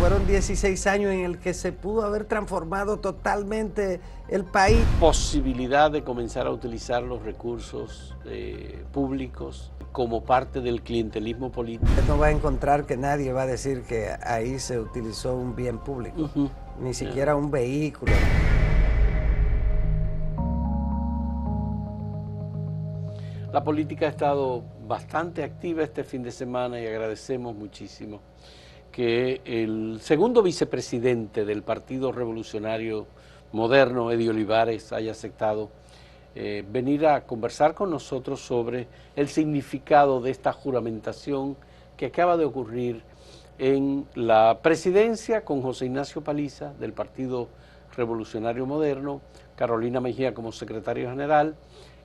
fueron 16 años en el que se pudo haber transformado totalmente el país. Posibilidad de comenzar a utilizar los recursos públicos como parte del clientelismo político. No va a encontrar que nadie va a decir que ahí se utilizó un bien público, ni siquiera un vehículo. La política ha estado bastante activa este fin de semana y agradecemos muchísimo que el segundo vicepresidente del Partido Revolucionario Moderno, Eddie Olivares, haya aceptado venir a conversar con nosotros sobre el significado de esta juramentación que acaba de ocurrir en la presidencia con José Ignacio Paliza del Partido Revolucionario Moderno, Carolina Mejía como secretario general,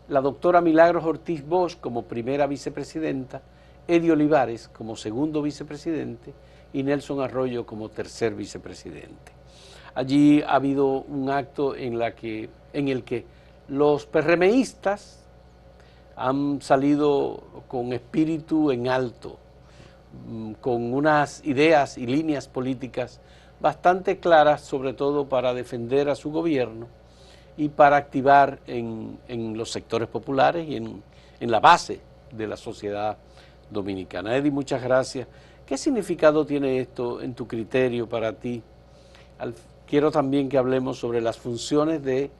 la doctora Milagros Ortiz Bosch como primera vicepresidenta, Eddie Olivares como segundo vicepresidente y Nelson Arroyo como tercer vicepresidente. Allí ha habido un acto en el que los PRMistas han salido con espíritu en alto, con unas ideas y líneas políticas bastante claras, sobre todo para defender a su gobierno y para activar en los sectores populares y en la base de la sociedad dominicana. Eddie, muchas gracias. ¿Qué significado tiene esto en tu criterio para ti? Quiero también que hablemos sobre las funciones de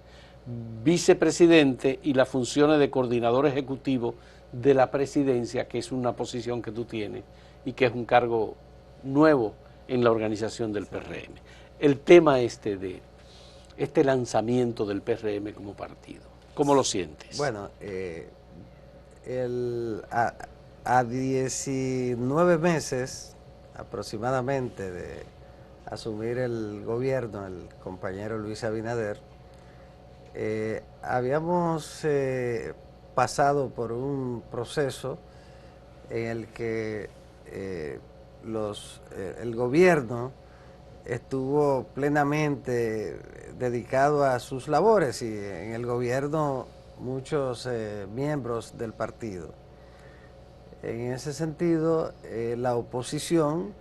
vicepresidente y las funciones de coordinador ejecutivo de la presidencia, que es una posición que tú tienes y que es un cargo nuevo en la organización del PRM. El tema de este lanzamiento del PRM como partido, ¿cómo lo sientes? Bueno, a 19 meses aproximadamente de asumir el gobierno, el compañero Luis Abinader, habíamos pasado por un proceso en el que el gobierno estuvo plenamente dedicado a sus labores y en el gobierno muchos miembros del partido. En ese sentido, la oposición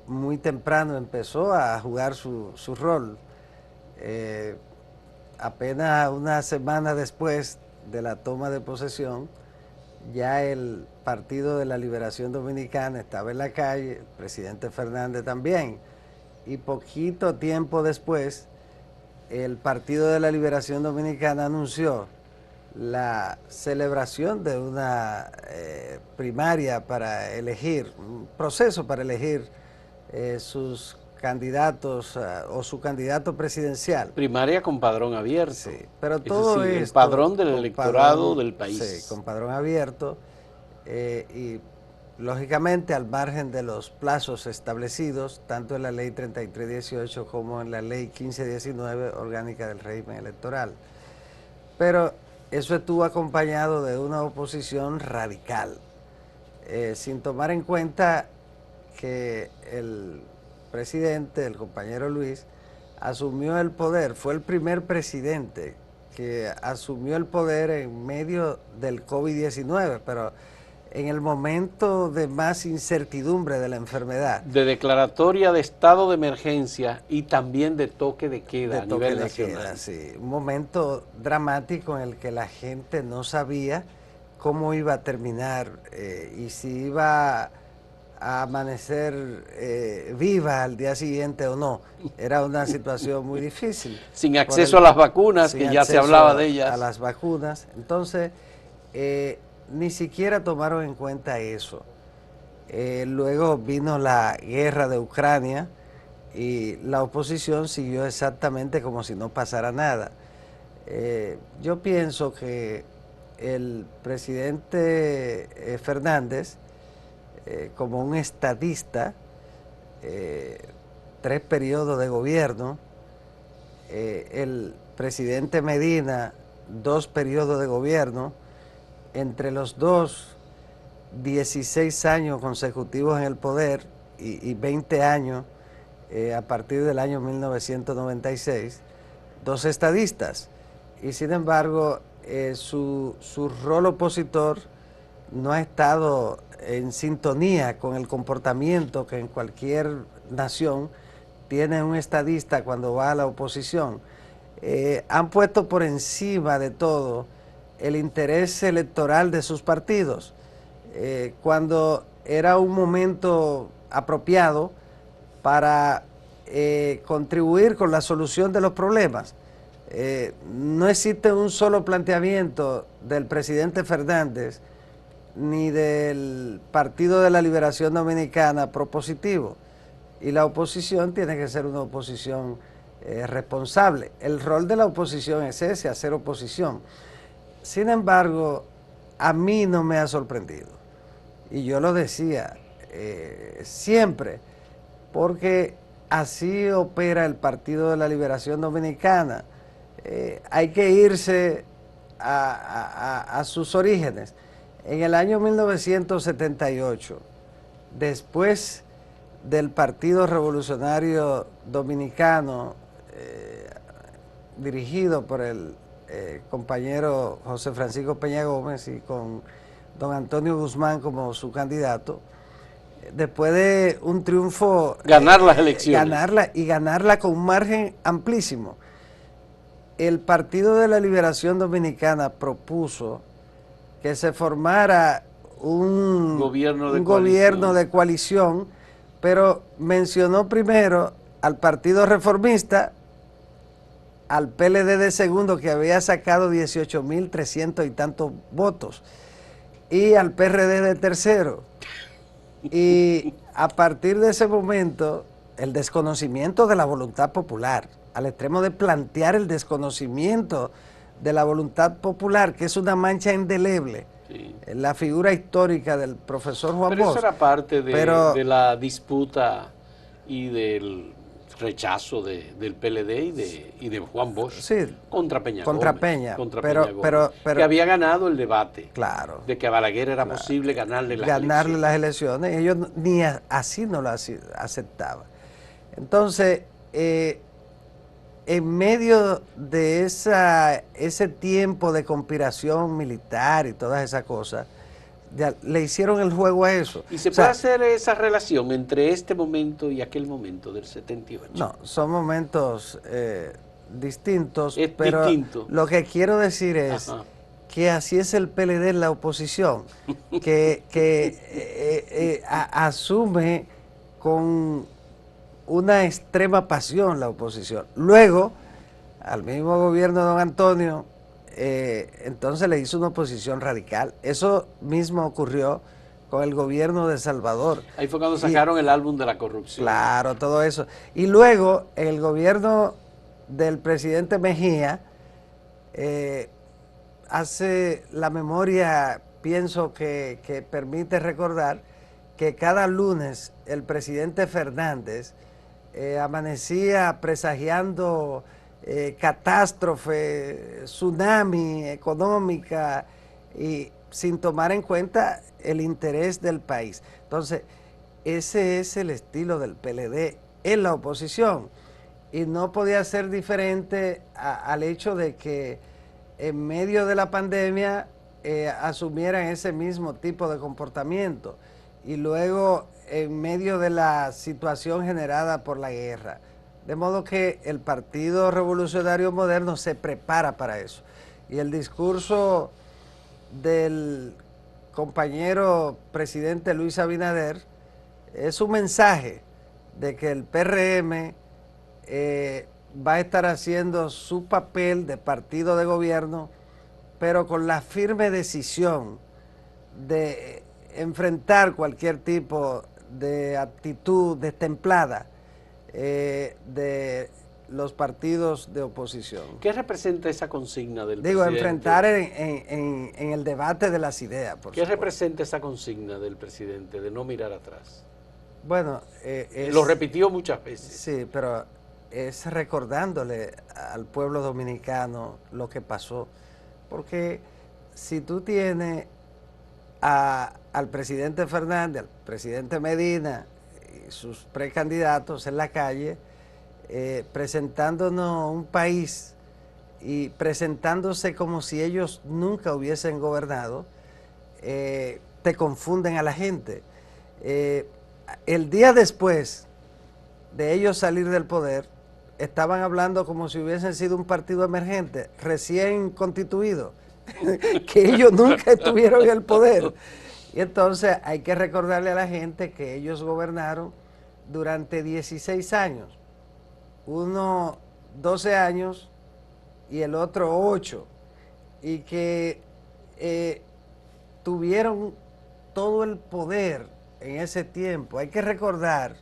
muy temprano empezó a jugar su rol. Apenas una semana después de la toma de posesión, ya el Partido de la Liberación Dominicana estaba en la calle, el presidente Fernández también, y poquito tiempo después, el Partido de la Liberación Dominicana anunció la celebración de una primaria para elegir, un proceso para elegir sus candidatos o su candidato presidencial. Primaria con padrón abierto. Sí, pero todo es decir, esto, el padrón del electorado del país. Sí, con padrón abierto y lógicamente al margen de los plazos establecidos, tanto en la ley 3318 como en la ley 1519 orgánica del régimen electoral. Pero eso estuvo acompañado de una oposición radical, sin tomar en cuenta que el presidente, el compañero Luis, asumió el poder, fue el primer presidente que asumió el poder en medio del COVID-19, pero en el momento de más incertidumbre de la enfermedad. De declaratoria de estado de emergencia y también de toque de queda a nivel nacional. Sí, un momento dramático en el que la gente no sabía cómo iba a terminar y si iba a amanecer viva al día siguiente o no. Era una situación muy difícil. Sin acceso a las vacunas, que ya se hablaba de ellas. A las vacunas. Entonces, ni siquiera tomaron en cuenta eso. Luego vino la guerra de Ucrania y la oposición siguió exactamente como si no pasara nada. Yo pienso que el presidente Fernández, como un estadista, 3 periodos de gobierno, el presidente Medina, 2 periodos de gobierno, entre los dos 16 años consecutivos en el poder y 20 años a partir del año 1996, 2 estadistas. Y sin embargo, su rol opositor no ha estado en sintonía con el comportamiento que en cualquier nación tiene un estadista cuando va a la oposición, han puesto por encima de todo el interés electoral de sus partidos. Cuando era un momento apropiado para contribuir con la solución de los problemas. No existe un solo planteamiento del presidente Fernández ni del Partido de la Liberación Dominicana propositivo, y la oposición tiene que ser una oposición responsable. El rol de la oposición es ese, hacer oposición. Sin embargo, a mí no me ha sorprendido, y yo lo decía siempre, porque así opera el Partido de la Liberación Dominicana. Hay que irse a sus orígenes. En el año 1978, después del Partido Revolucionario Dominicano, dirigido por el compañero José Francisco Peña Gómez y con don Antonio Guzmán como su candidato, después de un triunfo, ganar las elecciones, ganarla con un margen amplísimo, el Partido de la Liberación Dominicana propuso que se formara un gobierno de coalición, pero mencionó primero al Partido Reformista, al PLD de segundo, que había sacado 18.300 y tantos votos, y al PRD de tercero. Y a partir de ese momento, el desconocimiento de la voluntad popular, al extremo de plantear el desconocimiento de la voluntad popular, que es una mancha indeleble, sí, en la figura histórica del profesor Juan Bosch. Pero eso era parte de la disputa y del rechazo del PLD y de Juan Bosch, sí, contra Peña contra Gómez. Peña, Peña Gómez, que había ganado el debate, claro, de que a Balaguer era posible ganarle las elecciones. Ellos ni así no lo aceptaban. Entonces, en medio de ese tiempo de conspiración militar y todas esas cosas, ya le hicieron el juego a eso. ¿Y se puede hacer esa relación entre este momento y aquel momento del 78? No, son momentos distintos, pero distinto. Lo que quiero decir es que así es el PLD en la oposición, que asume con una extrema pasión la oposición. Luego, al mismo gobierno de don Antonio, entonces le hizo una oposición radical. Eso mismo ocurrió con el gobierno de El Salvador. Ahí fue cuando sacaron el álbum de la corrupción. Claro, todo eso. Y luego, en el gobierno del presidente Mejía, hace la memoria, pienso que permite recordar que cada lunes el presidente Fernández amanecía presagiando catástrofe, tsunami económica, y sin tomar en cuenta el interés del país. Entonces, ese es el estilo del PLD en la oposición, y no podía ser diferente al hecho de que en medio de la pandemia asumieran ese mismo tipo de comportamiento, y luego en medio de la situación generada por la guerra. De modo que el Partido Revolucionario Moderno se prepara para eso. Y el discurso del compañero presidente Luis Abinader es un mensaje de que el PRM va a estar haciendo su papel de partido de gobierno, pero con la firme decisión de enfrentar cualquier tipo de actitud destemplada de los partidos de oposición. ¿Qué representa esa consigna del presidente? Digo, enfrentar en el debate de las ideas. ¿Qué representa esa consigna del presidente de no mirar atrás? Bueno, lo repitió muchas veces. Sí, pero es recordándole al pueblo dominicano lo que pasó. Porque si tú tienes al presidente Fernández, al presidente Medina y sus precandidatos en la calle, presentándonos un país y presentándose como si ellos nunca hubiesen gobernado, te confunden a la gente. El día después de ellos salir del poder, estaban hablando como si hubiesen sido un partido emergente, recién constituido, que ellos nunca estuvieron en el poder. Y entonces hay que recordarle a la gente que ellos gobernaron durante 16 años, uno 12 años y el otro 8, y que tuvieron todo el poder en ese tiempo. Hay que recordar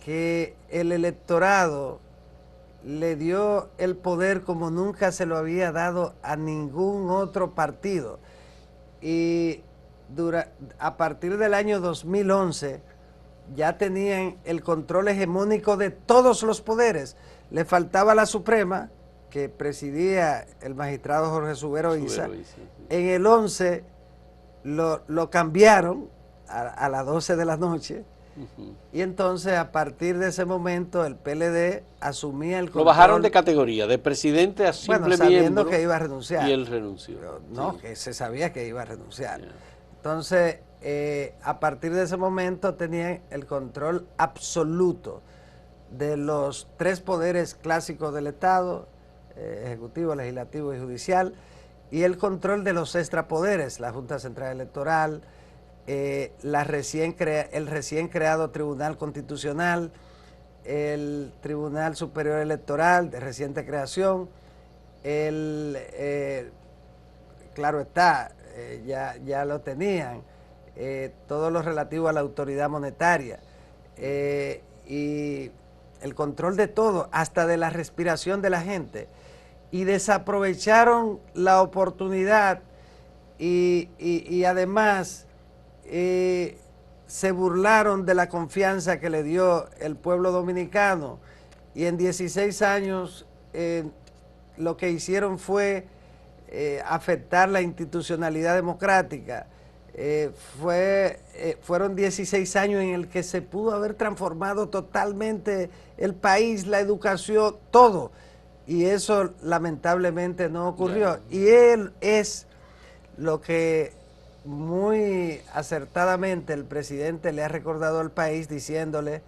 que el electorado le dio el poder como nunca se lo había dado a ningún otro partido. Y a partir del año 2011 ya tenían el control hegemónico de todos los poderes. Le faltaba la Suprema, que presidía el magistrado Jorge Subero Isa. En el 11 lo cambiaron a las 12 de la noche. Y entonces a partir de ese momento el PLD asumía el control. Lo bajaron de categoría, de presidente a simple sabiendo miembro, que iba a renunciar. Y él renunció. Pero no, sí, que se sabía que iba a renunciar. Yeah. Entonces, a partir de ese momento tenían el control absoluto de los 3 poderes clásicos del Estado, ejecutivo, legislativo y judicial, y el control de los extrapoderes, la Junta Central Electoral, el recién creado Tribunal Constitucional, el Tribunal Superior Electoral de reciente creación, claro está, ya lo tenían, todo lo relativo a la autoridad monetaria, y el control de todo, hasta de la respiración de la gente, y desaprovecharon la oportunidad y además se burlaron de la confianza que le dio el pueblo dominicano, y en 16 años lo que hicieron fue afectar la institucionalidad democrática. Fueron 16 años en el que se pudo haber transformado totalmente el país, la educación, todo, y eso lamentablemente no ocurrió. Y él es lo que muy acertadamente el presidente le ha recordado al país, diciéndole,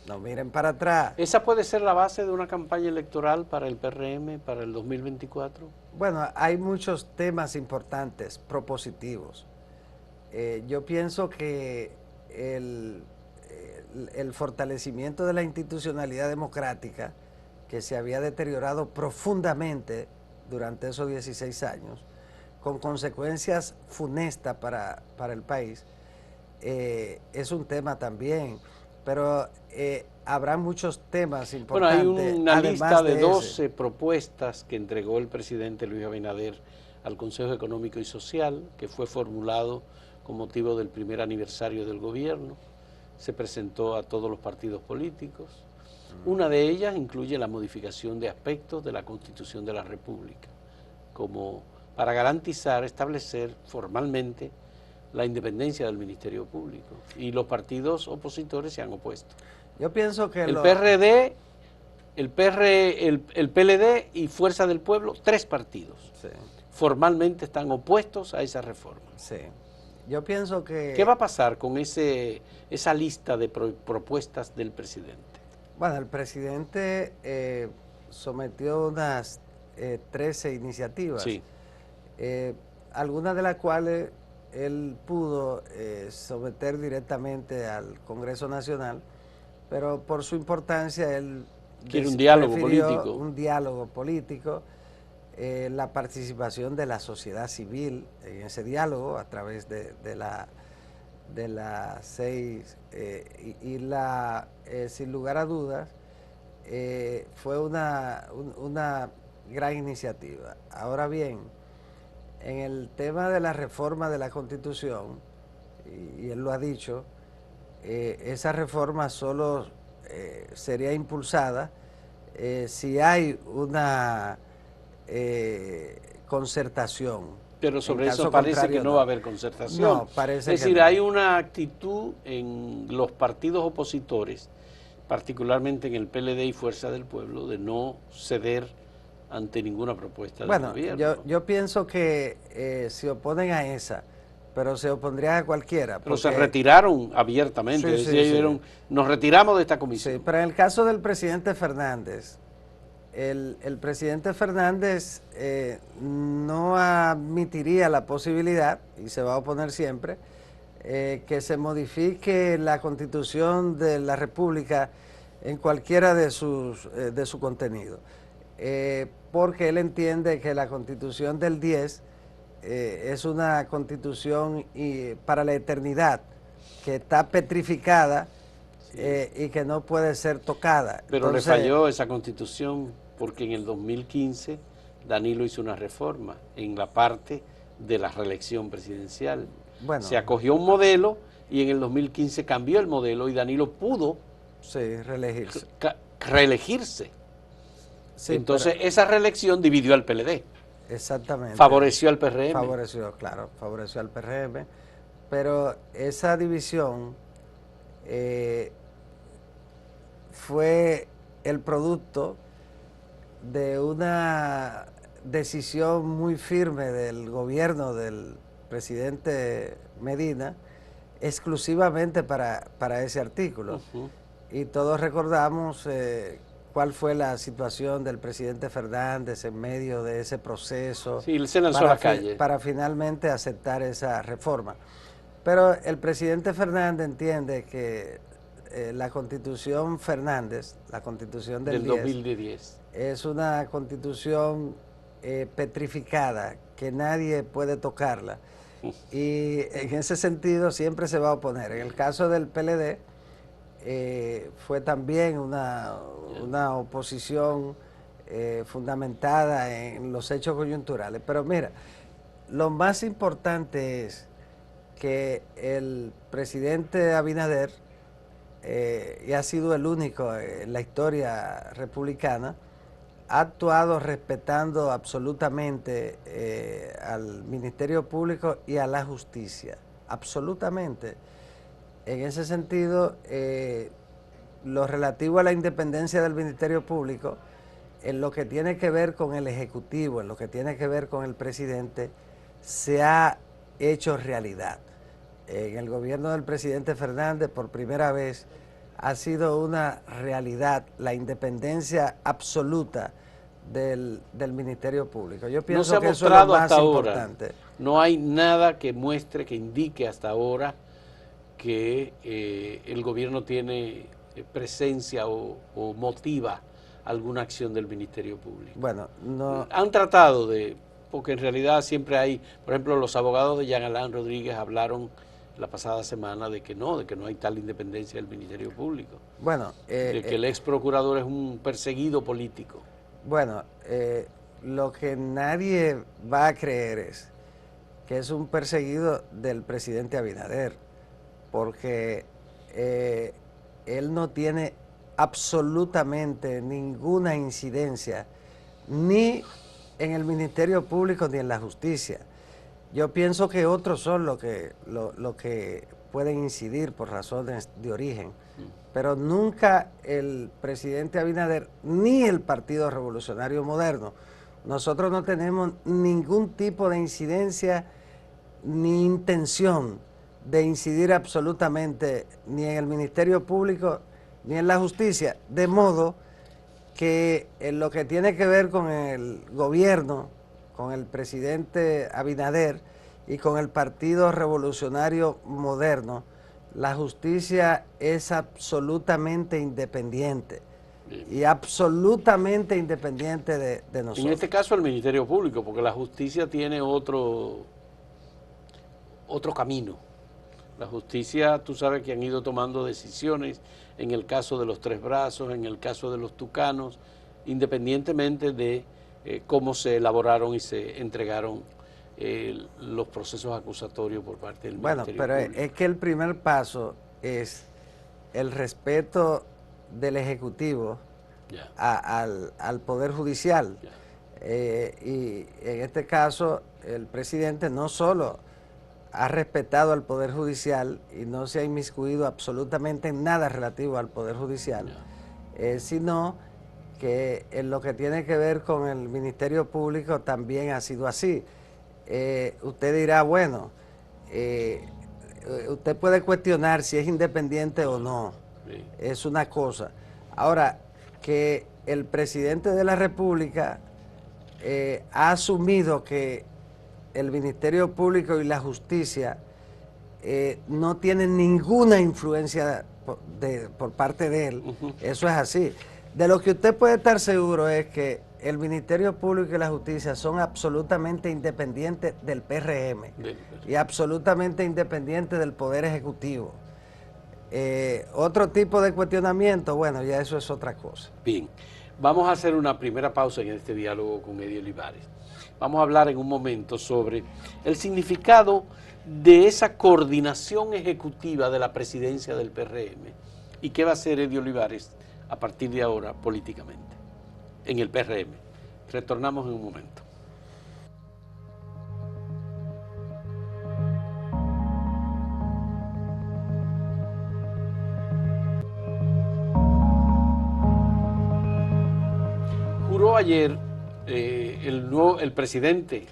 no miren para atrás. ¿Esa puede ser la base de una campaña electoral para el PRM para el 2024? Bueno, hay muchos temas importantes, propositivos. Yo pienso que el fortalecimiento de la institucionalidad democrática, que se había deteriorado profundamente durante esos 16 años, con consecuencias funestas para el país, es un tema también, pero habrá muchos temas importantes. Bueno, hay una lista de 12 propuestas que entregó el presidente Luis Abinader al Consejo Económico y Social, que fue formulado con motivo del primer aniversario del gobierno. Se presentó a todos los partidos políticos. Una de ellas incluye la modificación de aspectos de la Constitución de la República, como para garantizar, establecer formalmente la independencia del Ministerio Público. Y los partidos opositores se han opuesto. Yo pienso que el PRD, el PLD y Fuerza del Pueblo, 3 partidos, sí, formalmente están opuestos a esa reforma. Sí. Yo pienso que... ¿Qué va a pasar con esa lista de propuestas del presidente? Bueno, el presidente sometió unas 13 iniciativas, sí, algunas de las cuales él pudo someter directamente al Congreso Nacional, pero por su importancia él quiere un diálogo político, la participación de la sociedad civil en ese diálogo a través de las 6, sin lugar a dudas, fue una gran iniciativa. Ahora bien, en el tema de la reforma de la Constitución, y él lo ha dicho, esa reforma solo sería impulsada si hay una concertación. Pero sobre eso parece que no va a haber concertación. No, parece es decir, que no. Hay una actitud en los partidos opositores, particularmente en el PLD y Fuerza del Pueblo, de no ceder ante ninguna propuesta del gobierno. Yo pienso que se oponen a esa pero se opondrían a cualquiera. Pero se retiraron abiertamente, Sí, es decir, sí. dijeron, nos retiramos de esta comisión. Sí, pero en el caso del presidente Fernández, el presidente Fernández no admitiría la posibilidad, y se va a oponer siempre, que se modifique la Constitución de la República en cualquiera de su contenido, porque él entiende que la Constitución del 10 es una Constitución para la eternidad, que está petrificada, y que no puede ser tocada. Pero entonces, le falló esa Constitución porque en el 2015 Danilo hizo una reforma en la parte de la reelección presidencial. bueno, Se acogió un modelo y en el 2015 cambió el modelo y Danilo pudo sí, reelegirse. reelegirse. Sí, entonces esa reelección dividió al PLD. Exactamente. Favoreció al PRM. Favoreció, claro, favoreció al PRM, pero esa división fue el producto de una decisión muy firme del gobierno del presidente Medina, exclusivamente para ese artículo. Y todos recordamos cuál fue la situación del presidente Fernández en medio de ese proceso, sí, él se lanzó a la calle para finalmente aceptar esa reforma. Pero el presidente Fernández entiende que la Constitución Fernández, la Constitución del 2010, es una constitución petrificada, que nadie puede tocarla. Y en ese sentido siempre se va a oponer. En el caso del PLD, fue también una oposición fundamentada en los hechos coyunturales. Pero mira, lo más importante es que el presidente Abinader, y ha sido el único en la historia republicana, ha actuado respetando absolutamente al Ministerio Público y a la justicia, absolutamente. En ese sentido, lo relativo a la independencia del Ministerio Público, en lo que tiene que ver con el Ejecutivo, en lo que tiene que ver con el presidente, se ha hecho realidad. En el gobierno del presidente Fernández, por primera vez, ha sido una realidad la independencia absoluta del Ministerio Público. Yo pienso que eso es lo más importante. No hay nada que muestre, que indique hasta ahora que el gobierno tiene presencia o motiva alguna acción del Ministerio Público. Bueno, no. Han tratado de, porque en realidad siempre hay, por ejemplo, los abogados de Jean Alain Rodríguez hablaron la pasada semana de que no hay tal independencia del Ministerio Público. Bueno, de que el ex procurador es un perseguido político. Bueno, lo que nadie va a creer es que es un perseguido del presidente Abinader, porque él no tiene absolutamente ninguna incidencia ni en el Ministerio Público ni en la justicia. Yo pienso que otros son lo que pueden incidir por razones de origen, pero nunca el presidente Abinader ni el Partido Revolucionario Moderno. Nosotros no tenemos ningún tipo de incidencia ni intención de incidir absolutamente ni en el Ministerio Público ni en la justicia, de modo que en lo que tiene que ver con el gobierno, con el presidente Abinader y con el Partido Revolucionario Moderno, la justicia es absolutamente independiente. Y absolutamente independiente de nosotros. En este caso el Ministerio Público, porque la justicia tiene otro camino. La justicia, tú sabes que han ido tomando decisiones en el caso de los Tres Brazos, en el caso de los Tucanos, independientemente de cómo se elaboraron y se entregaron los procesos acusatorios por parte del Ministerio Público. Bueno, pero es que el primer paso es el respeto del Ejecutivo al Poder Judicial. Y en este caso, el presidente no solo ha respetado al Poder Judicial y no se ha inmiscuido absolutamente en nada relativo al Poder Judicial, sino que en lo que tiene que ver con el Ministerio Público también ha sido así. Usted dirá, bueno, usted puede cuestionar si es independiente o no, Sí. es una cosa. Ahora, que el presidente de la República ha asumido que el Ministerio Público y la Justicia no tienen ninguna influencia por parte de él, eso es así. De lo que usted puede estar seguro es que el Ministerio Público y la Justicia son absolutamente independientes del PRM y absolutamente independientes del Poder Ejecutivo. Otro tipo de cuestionamiento, bueno, ya eso es otra cosa. Bien, vamos a hacer una primera pausa en este diálogo con Eddie Olivares. Vamos a hablar en un momento sobre el significado de esa coordinación ejecutiva de la presidencia del PRM y qué va a hacer Eddie Olivares a partir de ahora políticamente en el PRM. Retornamos en un momento. Juró ayer el presidente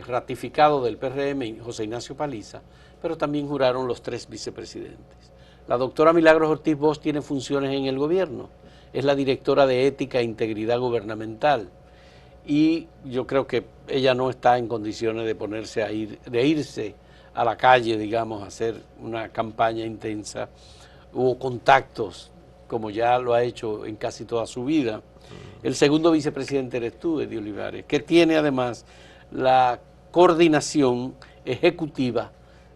ratificado del PRM, José Ignacio Paliza, pero también juraron los 3 vicepresidentes. La doctora Milagros Ortiz Bosch tiene funciones en el gobierno, es la directora de Ética e Integridad Gubernamental y yo creo que ella no está en condiciones de irse a la calle, digamos, a hacer una campaña intensa o contactos como ya lo ha hecho en casi toda su vida. El segundo vicepresidente eres tú, Eddie Olivares, que tiene además la coordinación ejecutiva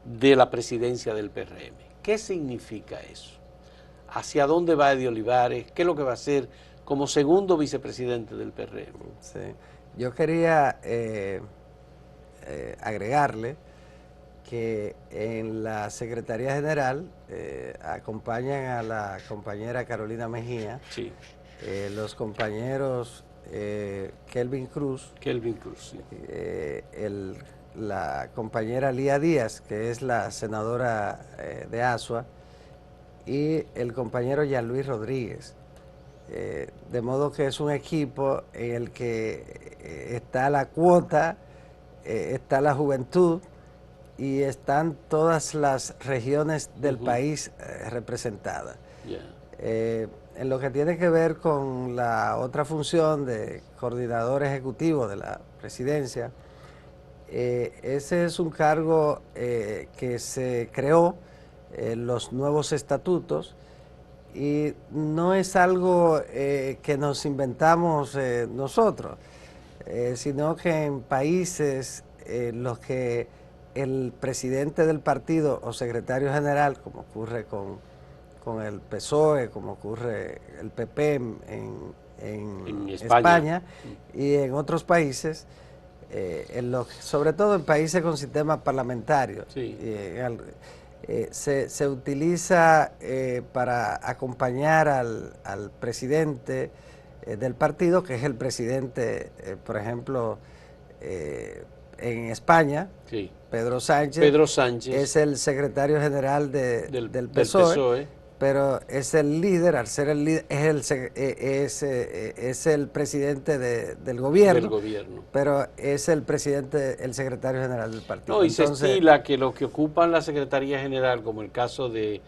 de la presidencia del PRM. ¿Qué significa eso? ¿Hacia dónde va Eddie Olivares? ¿Qué es lo que va a hacer como segundo vicepresidente del PRM? Sí. Yo quería agregarle que en la Secretaría General acompañan a la compañera Carolina Mejía, sí. Los compañeros Kelvin Cruz, sí. La compañera Lía Díaz, que es la senadora de Asua, y el compañero Jean-Luis Rodríguez. De modo que es un equipo en el que está la cuota, está la juventud y están todas las regiones del país representadas. Yeah. En lo que tiene que ver con la otra función de coordinador ejecutivo de la presidencia, ese es un cargo que se creó en los nuevos estatutos y no es algo que nos inventamos nosotros, sino que en países en los que el presidente del partido o secretario general, como ocurre con el PSOE, como ocurre el PP en España y en otros países, sobre todo en países con sistema parlamentario, sí. Se utiliza para acompañar al presidente del partido, que es el presidente, por ejemplo, en España, sí. Pedro Sánchez es el secretario general del PSOE, pero es el líder, al ser el líder, es el presidente del gobierno, pero es el presidente, el secretario general del partido. No, y entonces, se estila que los que ocupan la Secretaría General, como el caso de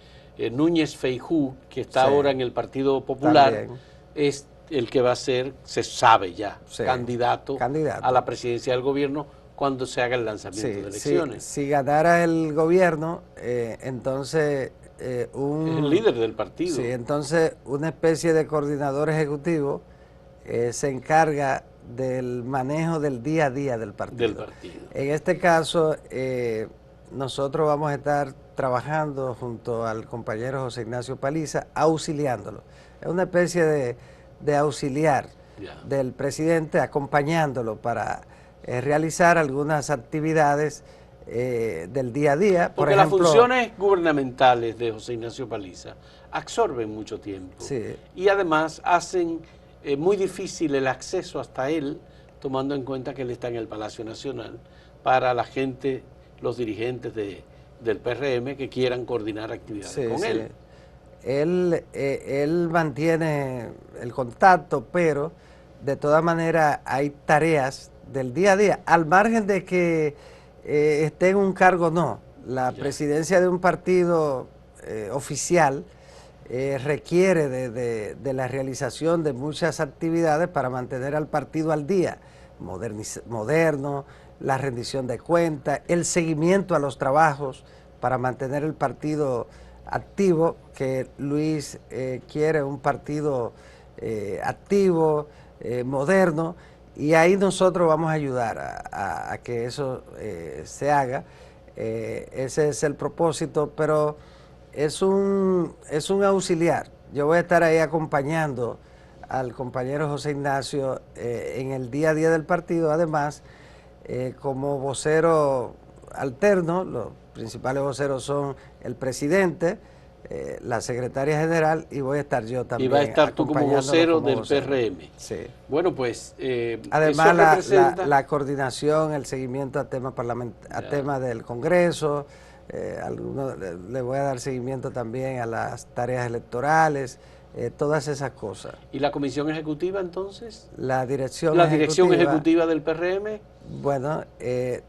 Núñez Feijóo, que está ahora en el Partido Popular, también es el que va a ser, se sabe ya, candidato a la presidencia del gobierno cuando se haga el lanzamiento de elecciones. Si ganara el gobierno, entonces es el líder del partido. Sí, entonces una especie de coordinador ejecutivo se encarga del manejo del día a día del partido. En este caso, nosotros vamos a estar trabajando junto al compañero José Ignacio Paliza, auxiliándolo. Es una especie de auxiliar del presidente, acompañándolo para realizar algunas actividades del día a día. Porque las funciones gubernamentales de José Ignacio Paliza absorben mucho tiempo y además hacen muy difícil el acceso hasta él, tomando en cuenta que él está en el Palacio Nacional, para la gente, los dirigentes del PRM que quieran coordinar actividades con él. Él mantiene el contacto, pero de todas maneras hay tareas del día a día, al margen de que esté en un cargo, no. La presidencia de un partido oficial requiere de la realización de muchas actividades para mantener al partido al día, moderno, la rendición de cuentas, el seguimiento a los trabajos para mantener el partido activo, que Luis quiere un partido activo, moderno, y ahí nosotros vamos a ayudar a que eso se haga. Ese es el propósito, pero es un auxiliar. Yo voy a estar ahí acompañando al compañero José Ignacio en el día a día del partido, además como vocero alterno. Los principales voceros son el presidente, la secretaria general, y voy a estar yo también. Y va a estar tú como vocero del PRM. Sí. Bueno, pues además la coordinación, el seguimiento a temas temas del Congreso, le voy a dar seguimiento también a las tareas electorales, todas esas cosas. ¿Y la comisión ejecutiva entonces? La dirección ejecutiva del PRM. Bueno,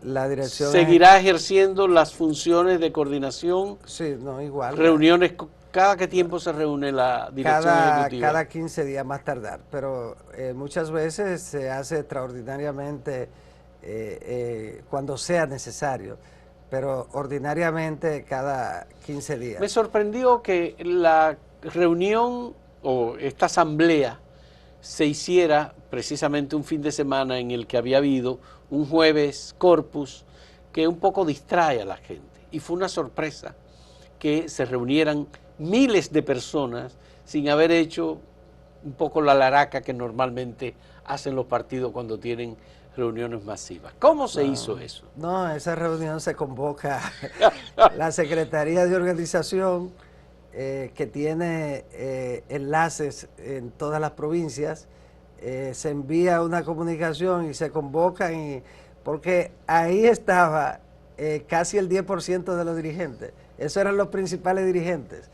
la dirección seguirá ejerciendo las funciones de coordinación. Sí, no, igual. Reuniones, ¿cada qué tiempo se reúne la dirección ejecutiva? Cada 15 días más tardar, pero muchas veces se hace extraordinariamente cuando sea necesario, pero ordinariamente cada 15 días. Me sorprendió que la reunión o esta asamblea se hiciera precisamente un fin de semana en el que había habido un jueves corpus que un poco distrae a la gente, y fue una sorpresa que se reunieran miles de personas sin haber hecho un poco la laraca que normalmente hacen los partidos cuando tienen reuniones masivas. ¿Cómo se hizo eso? No, esa reunión se convoca la Secretaría de Organización, que tiene enlaces en todas las provincias. Se envía una comunicación y se convocan, porque ahí estaba casi el 10% de los dirigentes. Esos eran los principales dirigentes.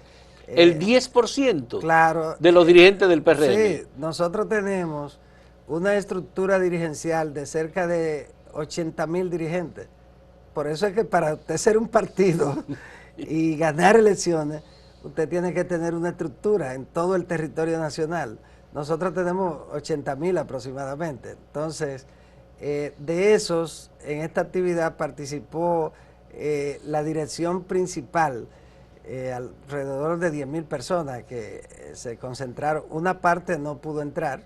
¿El 10%? Claro. De los dirigentes del PRM. Sí, nosotros tenemos una estructura dirigencial de cerca de 80,000 dirigentes. Por eso es que para usted ser un partido y ganar elecciones, usted tiene que tener una estructura en todo el territorio nacional. Nosotros tenemos 80,000 aproximadamente. Entonces, de esos, en esta actividad participó la dirección principal, alrededor de 10,000 personas que se concentraron. Una parte no pudo entrar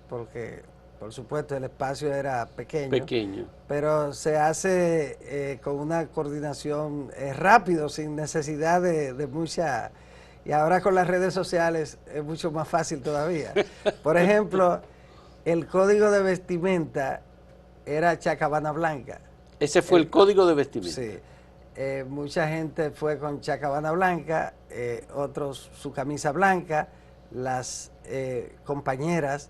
porque, por supuesto, el espacio era pequeño. Pero se hace con una coordinación rápido, sin necesidad de mucha... Y ahora con las redes sociales es mucho más fácil todavía. Por ejemplo, el código de vestimenta era chacabana blanca. Ese fue el código de vestimenta. Sí. Mucha gente fue con chacabana blanca, otros su camisa blanca, las compañeras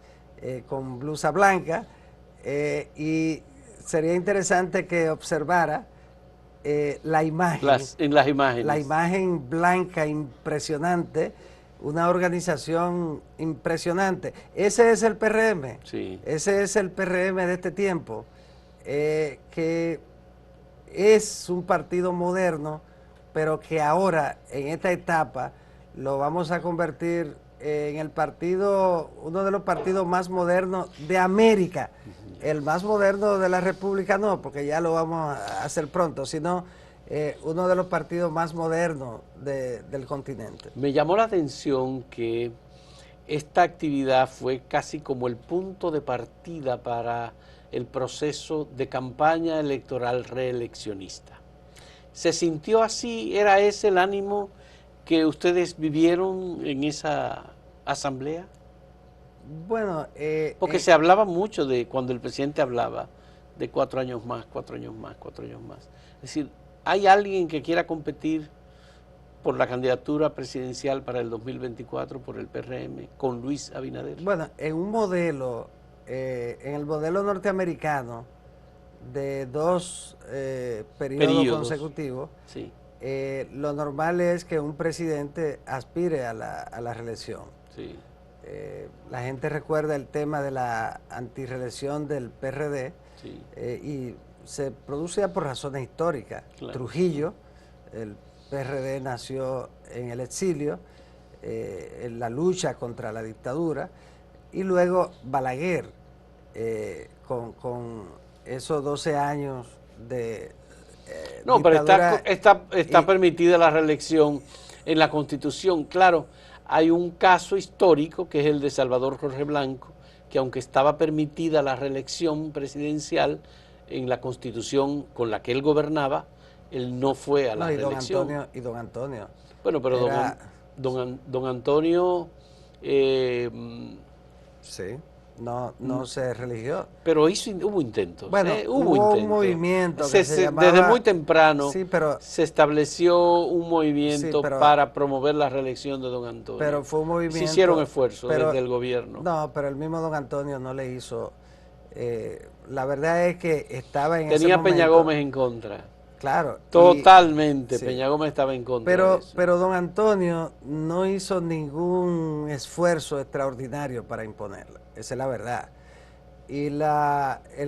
con blusa blanca, y sería interesante que observara la imagen. En las imágenes. La imagen blanca impresionante, una organización impresionante. Ese es el PRM. Sí. Ese es el PRM de este tiempo, que es un partido moderno, pero que ahora, en esta etapa, lo vamos a convertir en el partido, uno de los partidos más modernos de América. El más moderno de la República no, porque ya lo vamos a hacer pronto, sino uno de los partidos más modernos del continente. Me llamó la atención que esta actividad fue casi como el punto de partida para el proceso de campaña electoral reeleccionista. ¿Se sintió así? ¿Era ese el ánimo que ustedes vivieron en esa asamblea? Bueno, porque se hablaba mucho de, cuando el presidente hablaba, de 4 años más, 4 años más, 4 años más. Es decir, ¿hay alguien que quiera competir por la candidatura presidencial para el 2024 por el PRM con Luis Abinader? Bueno, en un modelo, en el modelo norteamericano de 2 periodos consecutivos, sí. Lo normal es que un presidente aspire a la reelección. Sí. La gente recuerda el tema de la antirreelección del PRD, sí. Y se producía por razones históricas. Claro. Trujillo El PRD nació en el exilio, en la lucha contra la dictadura, y luego Balaguer, con esos 12 años de No, pero dictadura. está Y, permitida la reelección en la Constitución. Claro, hay un caso histórico que es el de Salvador Jorge Blanco, que aunque estaba permitida la reelección presidencial en la Constitución con la que él gobernaba, él no fue a la no, reelección. y don Antonio Bueno, pero era, don Antonio, eh, sí, no se religió. pero hubo intentos, Bueno, hubo hubo un intentos. movimiento que se Desde muy llamaba, temprano sí, pero se estableció un sí, movimiento para promover la reelección de don Antonio. pero fue un Y se hicieron movimiento, esfuerzos pero desde el gobierno. no, pero el mismo don Antonio no le hizo. La verdad es que estaba en ese Tenía Peña momento, Gómez en contra. claro, y Totalmente, sí, Peña Gómez estaba en contra de eso. pero don Antonio no hizo ningún esfuerzo extraordinario para imponerla, esa es la verdad. En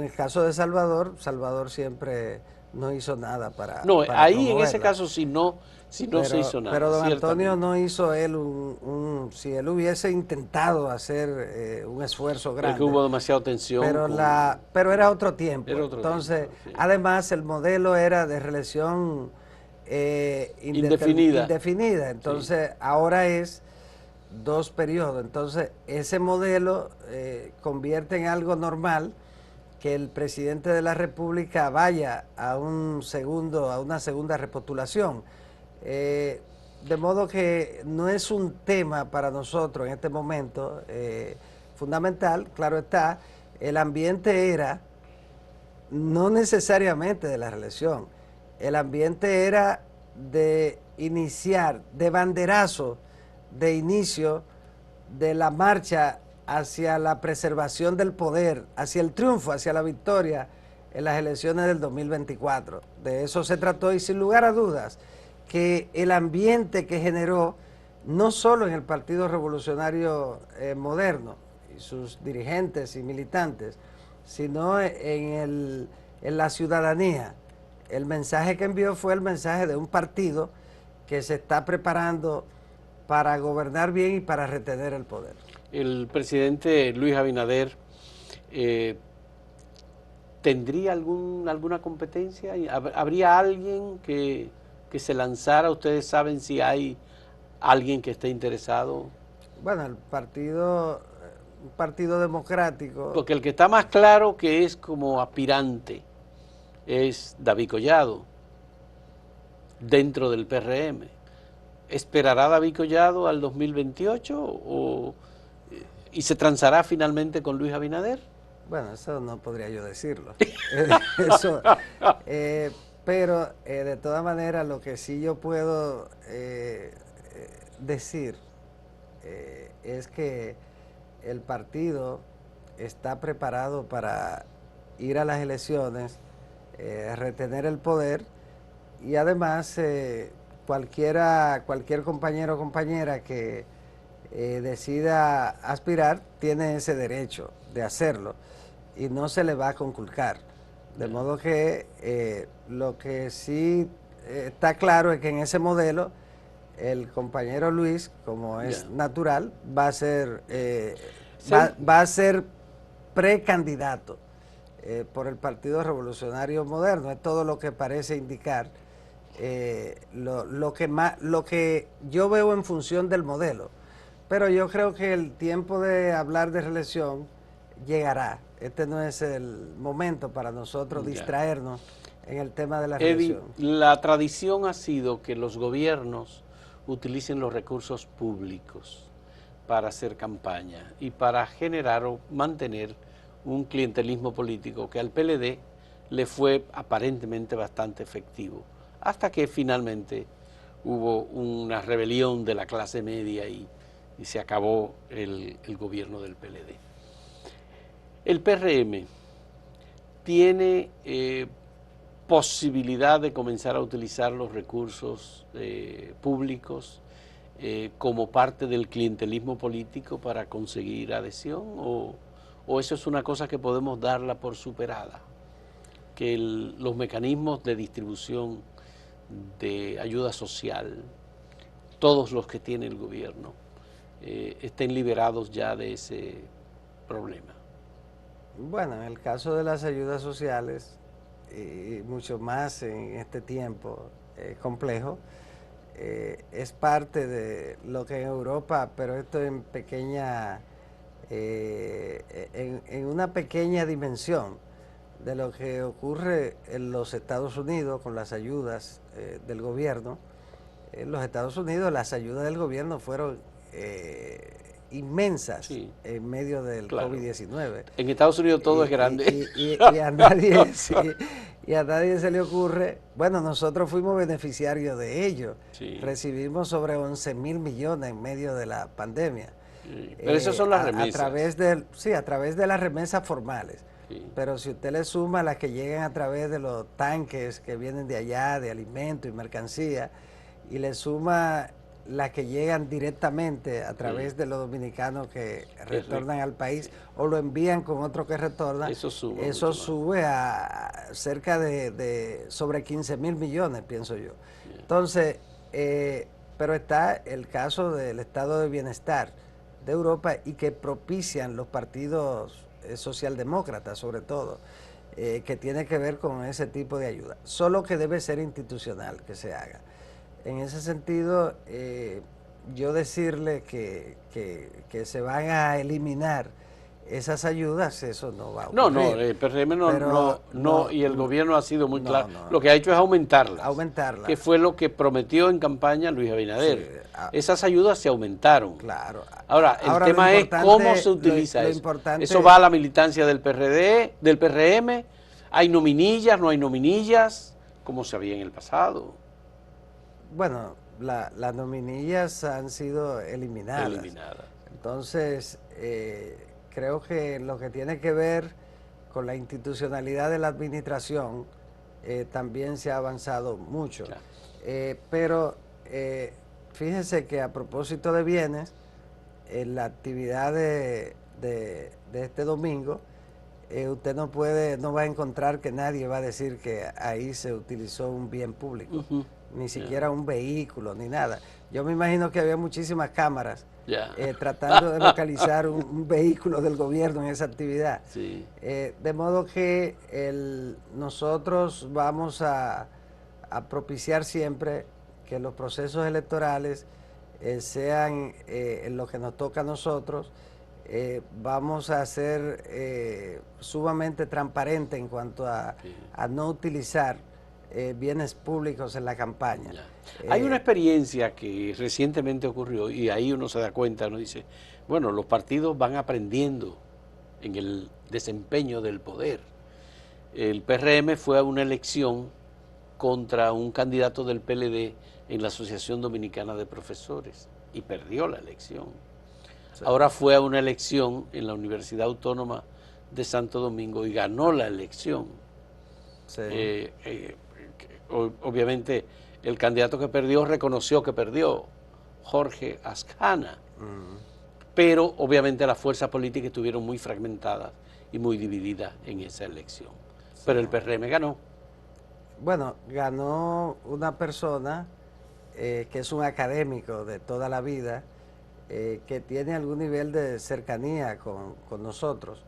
el caso de Salvador, Salvador siempre no hizo nada No, para ahí en ese promoverla. caso si no se hizo Pero nada, don Antonio ciertamente. no hizo él si él hubiese intentado hacer un esfuerzo Pero es que grande, hubo demasiada tensión con... pero era otro tiempo. Era otro tiempo, Entonces, sí. además el modelo era de reelección Indefinida. indefinida. Sí. Entonces, ahora es 2 periodos. Entonces, ese modelo convierte en algo normal que el presidente de la República vaya a una segunda repostulación. De modo que no es un tema para nosotros en este momento fundamental, claro está, el ambiente era no necesariamente de la reelección, el ambiente era de iniciar, de banderazo, de inicio de la marcha hacia la preservación del poder, hacia el triunfo, hacia la victoria en las elecciones del 2024. De eso se trató y sin lugar a dudas que el ambiente que generó, no solo en el Partido Revolucionario Moderno y sus dirigentes y militantes, sino en la ciudadanía. El mensaje que envió fue el mensaje de un partido que se está preparando para gobernar bien y para retener el poder. El presidente Luis Abinader ¿tendría alguna competencia? ¿Habría alguien que se lanzara? ¿Ustedes saben si hay alguien que esté interesado? Bueno, un partido democrático. Porque el que está más claro que es como aspirante es David Collado, dentro del PRM. ¿Esperará David Collado al 2028 y se transará finalmente con Luis Abinader? Bueno, eso no podría yo decirlo. Eso, pero de todas maneras lo que sí yo puedo decir es que el partido está preparado para ir a las elecciones, retener el poder y además cualquier compañero o compañera que decida aspirar tiene ese derecho de hacerlo y no se le va a conculcar. De modo que lo que sí está claro es que en ese modelo el compañero Luis, como es natural, va a ser, va a ser precandidato por el Partido Revolucionario Moderno. Es todo lo que parece indicar lo que yo veo en función del modelo. Pero yo creo que el tiempo de hablar de reelección llegará. Este no es el momento para nosotros distraernos en el tema de la reelección. La tradición ha sido que los gobiernos utilicen los recursos públicos para hacer campaña y para generar o mantener un clientelismo político que al PLD le fue aparentemente bastante efectivo, hasta que finalmente hubo una rebelión de la clase media y se acabó el gobierno del PLD. El PRM tiene posibilidad de comenzar a utilizar los recursos públicos como parte del clientelismo político para conseguir adhesión, o eso es una cosa que podemos darla por superada, que los mecanismos de distribución de ayuda social, todos los que tiene el gobierno, estén liberados ya de ese problema? Bueno, en el caso de las ayudas sociales, y mucho más en este tiempo complejo, es parte de lo que en Europa, pero esto en pequeña, en una pequeña dimensión de lo que ocurre en los Estados Unidos con las ayudas del gobierno. En los Estados Unidos las ayudas del gobierno fueron inmensas, Sí, en medio del claro. COVID-19. En Estados Unidos todo es grande. Y a nadie, sí, y a nadie se le ocurre, bueno, nosotros fuimos beneficiarios de ello. Sí. Recibimos sobre 11.000 millones en medio de la pandemia. Sí, pero esas son las remesas. A través de las remesas formales. Sí. Pero si usted le suma las que llegan a través de los tanques que vienen de allá, de alimentos y mercancía, y le suma las que llegan directamente a través de los dominicanos que retornan al país o lo envían con otro que retorna, eso sube a cerca de sobre 15.000 millones, pienso yo. Entonces, pero está el caso del estado de bienestar de Europa y que propician los partidos socialdemócratas, sobre todo, que tiene que ver con ese tipo de ayuda. Solo que debe ser institucional que se haga. En ese sentido, yo decirle que se van a eliminar esas ayudas, eso no va a ocurrir. No, el PRM no, y el gobierno ha sido muy claro. Lo que ha hecho es aumentarlas. Aumentarlas. Que fue lo que prometió en campaña Luis Abinader. Sí, esas ayudas se aumentaron. Claro. Ahora el tema es cómo se utiliza eso. Eso va a la militancia del PRD, del PRM. ¿Hay nominillas, no hay nominillas? Como se había en el pasado. Bueno, las nominillas han sido eliminadas. Entonces, creo que lo que tiene que ver con la institucionalidad de la administración también se ha avanzado mucho. Claro. Pero fíjese que a propósito de bienes, en la actividad de este domingo, usted no va a encontrar que nadie va a decir que ahí se utilizó un bien público. Ni siquiera un vehículo, ni nada. Yo me imagino que había muchísimas cámaras tratando de localizar un vehículo del gobierno en esa actividad. Sí. De modo que nosotros vamos a propiciar siempre que los procesos electorales sean en lo que nos toca a nosotros. Vamos a ser sumamente transparentes en cuanto a no utilizar bienes públicos en la campaña. Hay una experiencia que recientemente ocurrió y ahí uno se da cuenta, uno dice, bueno, los partidos van aprendiendo en el desempeño del poder. El PRM fue a una elección contra un candidato del PLD en la Asociación Dominicana de Profesores y perdió la elección. Sí. Ahora fue a una elección en la Universidad Autónoma de Santo Domingo y ganó la elección. Sí. Obviamente el candidato que perdió reconoció que perdió, Jorge Ascana, pero obviamente las fuerzas políticas estuvieron muy fragmentadas y muy divididas en esa elección. Sí. Pero el PRM ganó. Bueno, ganó una persona que es un académico de toda la vida, que tiene algún nivel de cercanía con nosotros.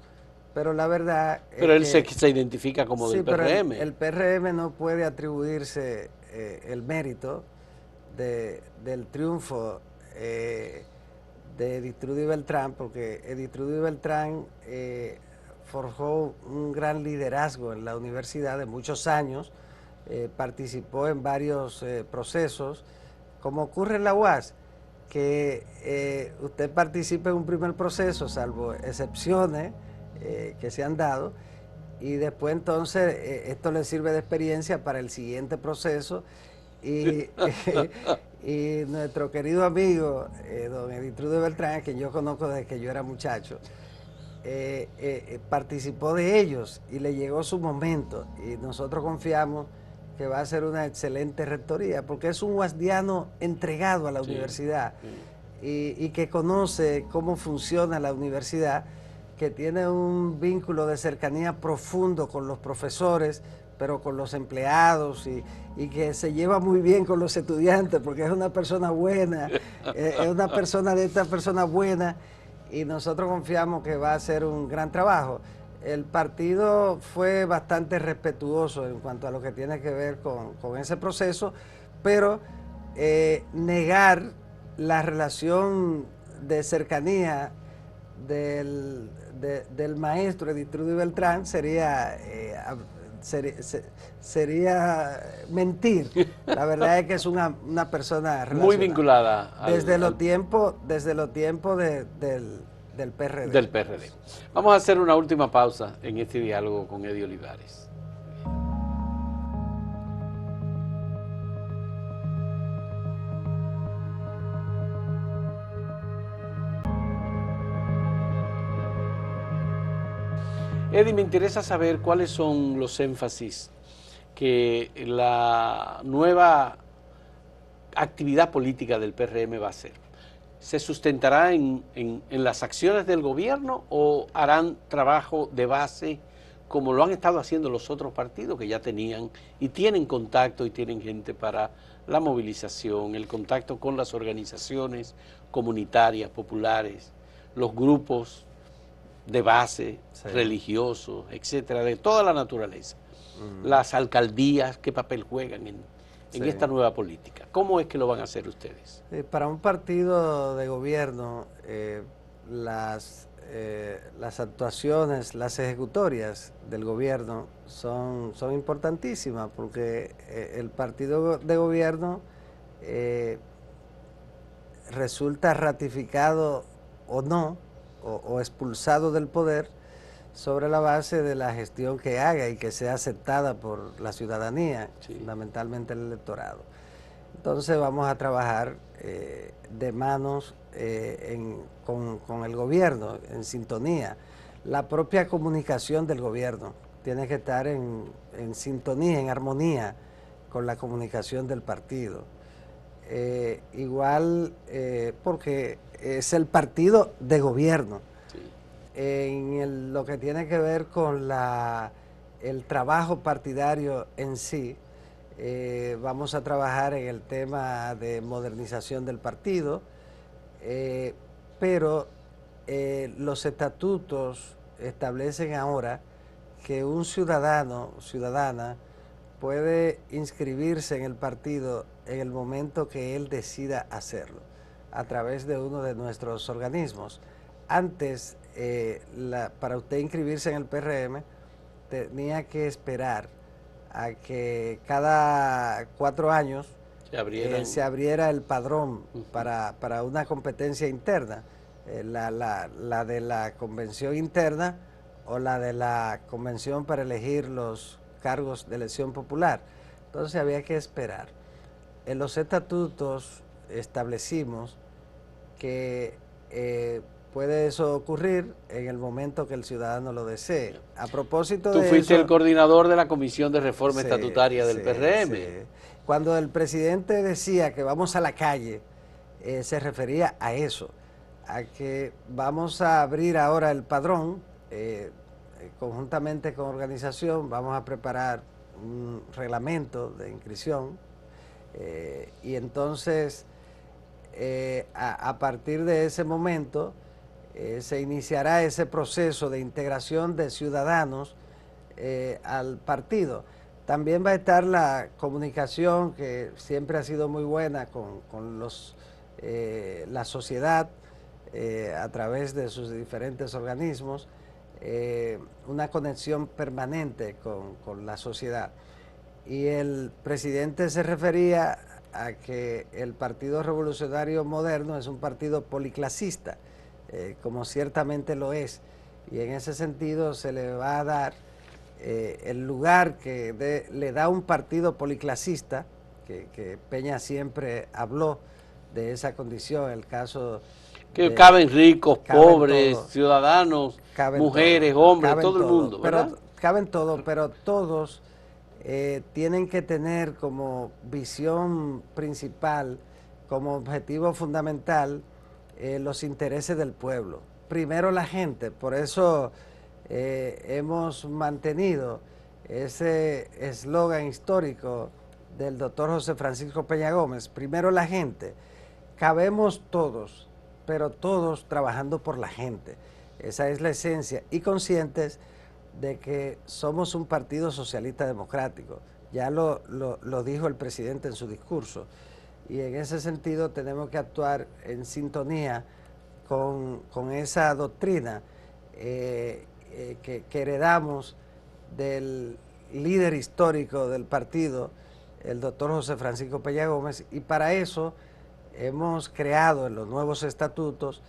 Pero la verdad pero él se identifica como del PRM. Pero el PRM no puede atribuirse el mérito del triunfo de Editrudis Beltrán, porque Editrudis Beltrán forjó un gran liderazgo en la universidad de muchos años, participó en varios procesos, como ocurre en la UAS, que usted participa en un primer proceso, salvo excepciones que se han dado, y después entonces esto le sirve de experiencia para el siguiente proceso y nuestro querido amigo don Editrudis Beltrán, a quien yo conozco desde que yo era muchacho, participó de ellos y le llegó su momento y nosotros confiamos que va a ser una excelente rectoría porque es un guasdiano entregado a la universidad y que conoce cómo funciona la universidad, que tiene un vínculo de cercanía profundo con los profesores, pero con los empleados y que se lleva muy bien con los estudiantes porque es una persona buena, es una persona de esta persona buena y nosotros confiamos que va a hacer un gran trabajo. El partido fue bastante respetuoso en cuanto a lo que tiene que ver con ese proceso, pero negar la relación de cercanía del maestro Edith Trudy Beltrán sería mentir. La verdad es que es una persona relacionada. Muy vinculada desde los tiempos del PRD. Del PRD. Vamos a hacer una última pausa en este diálogo con Eddie Olivares. Eddie, me interesa saber cuáles son los énfasis que la nueva actividad política del PRM va a hacer. ¿Se sustentará en las acciones del gobierno o harán trabajo de base como lo han estado haciendo los otros partidos que ya tenían y tienen contacto y tienen gente para la movilización, el contacto con las organizaciones comunitarias, populares, los grupos de base, sí, religiosos, etcétera, de toda la naturaleza? Las alcaldías, ¿qué papel juegan en sí, esta nueva política? ¿Cómo es que lo van a hacer ustedes? Para un partido de gobierno, las actuaciones, las ejecutorias del gobierno son importantísimas porque el partido de gobierno resulta ratificado o no, o expulsado del poder sobre la base de la gestión que haga y que sea aceptada por la ciudadanía, sí, fundamentalmente el electorado. Entonces vamos a trabajar de manos con el gobierno, en sintonía. La propia comunicación del gobierno tiene que estar en sintonía, en armonía con la comunicación del partido. Igual porque es el partido de gobierno. Sí. En lo que tiene que ver con el trabajo partidario en sí, vamos a trabajar en el tema de modernización del partido, pero los estatutos establecen ahora que un ciudadano o ciudadana puede inscribirse en el partido en el momento que él decida hacerlo, a través de uno de nuestros organismos. Antes, para usted inscribirse en el PRM, tenía que esperar a que cada 4 años se abriera el padrón para una competencia interna, la de la convención interna o la de la convención para elegir los cargos de elección popular. Entonces había que esperar. En los estatutos establecimos que puede eso ocurrir en el momento que el ciudadano lo desee. A propósito de eso... Tú fuiste el coordinador de la Comisión de Reforma Estatutaria del PRM. Sí. Cuando el presidente decía que vamos a la calle, se refería a eso, a que vamos a abrir ahora el padrón, conjuntamente con organización, vamos a preparar un reglamento de inscripción, y entonces a partir de ese momento se iniciará ese proceso de integración de ciudadanos al partido. También va a estar la comunicación, que siempre ha sido muy buena con la sociedad a través de sus diferentes organismos, una conexión permanente con la sociedad. Y el presidente se refería a que el Partido Revolucionario Moderno es un partido policlasista, como ciertamente lo es, y en ese sentido se le va a dar el lugar que le da un partido policlasista, que Peña siempre habló de esa condición, el caso... Que caben ricos, pobres, ciudadanos, mujeres, hombres, todo el mundo, ¿verdad? Caben todos, pero todos tienen que tener como visión principal, como objetivo fundamental, los intereses del pueblo. Primero la gente, por eso hemos mantenido ese eslogan histórico del doctor José Francisco Peña Gómez, primero la gente, cabemos todos, pero todos trabajando por la gente. Esa es la esencia, y conscientes de que somos un partido socialista democrático. Ya lo dijo el presidente en su discurso, y en ese sentido tenemos que actuar en sintonía con esa doctrina que heredamos del líder histórico del partido, el doctor José Francisco Peña Gómez, y para eso hemos creado en los nuevos estatutos